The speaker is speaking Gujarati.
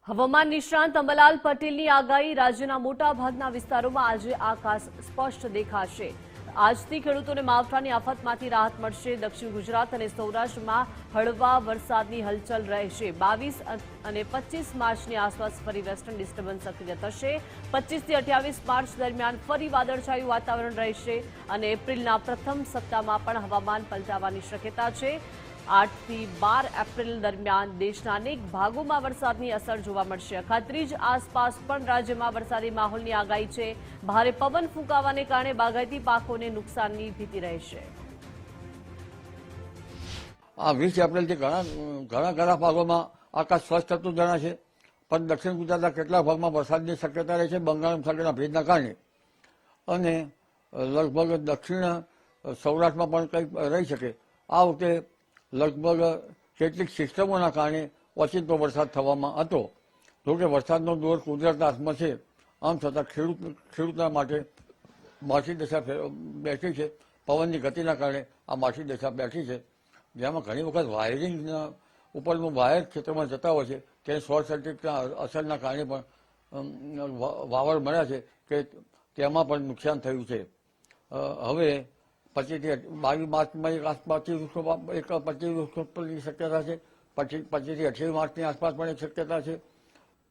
હવામાન નિષ્ણાંત અંબાલાલ પટેલની આગાહી રાજ્યના મોટા ભાગના વિસ્તારોમાં આજે આકાશ સ્પષ્ટ દેખાશે। આજથી ખેડૂતોને માવઠાની આફતમાંથી રાહત મળશે। દક્ષિણ ગુજરાત અને સૌરાષ્ટ્રમાં હળવા વરસાદની હલચલ રહેશે। 22 અને 25 માર્ચની આસપાસ ફરી વેસ્ટર્ન ડિસ્ટર્બન્સ સક્રિય થશે। 25 થી 28 માર્ચ દરમિયાન ફરી વાદળછાયું વાતાવરણ રહેશે અને એપ્રિલના પ્રથમ સપ્તાહમાં પણ હવામાન પલટાવાની શક્યતા છે। 8 થી 12 એપ્રિલ દરમિયાન દેશના અનેક ભાગોમાં વરસાદની અસર જોવા મળશે। અખાત્રીજ આસપાસ પણ રાજ્યમાં વરસાદી માહોલની આગાહી છે। ભારે પવન ફૂંકાવાને કારણે બાગાયતી પાકોને નુકસાનની ભીતિ રહેશે। આ 20 એપ્રિલથી ઘણા ભાગોમાં આકાશ સ્વચ્છ થતું જણાશે, પણ દક્ષિણ ગુજરાતના કેટલાક ભાગમાં વરસાદની શક્યતા રહે છે બંગાળ ઉપસાગરના ભેજના કારણે, અને લગભગ દક્ષિણ સૌરાષ્ટ્રમાં પણ કંઈક રહી શકે। આ વખતે લગભગ કેટલીક સિસ્ટમોના કારણે ઓચિંતો વરસાદ થવામાં હતો। જોકે વરસાદનો દોર કુદરતના હાથમાં છે, આમ છતાં ખેડૂતના માટે માઠી દશા બેઠી છે। પવનની ગતિના કારણે આ માઠી દશા બેઠી છે, જેમાં ઘણી વખત વાયરિંગના ઉપરનું વાયર ખેતરમાં જતા હોય છે, તે શોર્ટ સર્કિટના અસરના કારણે પણ વાવર મળ્યા છે કે તેમાં પણ નુકસાન થયું છે। હવે 25 થી 22 માર્ચમાં એક આસપાસ 25 વૃક્ષોની શક્યતા છે। 25 થી 28 માર્ચની આસપાસ પણ એક શક્યતા છે।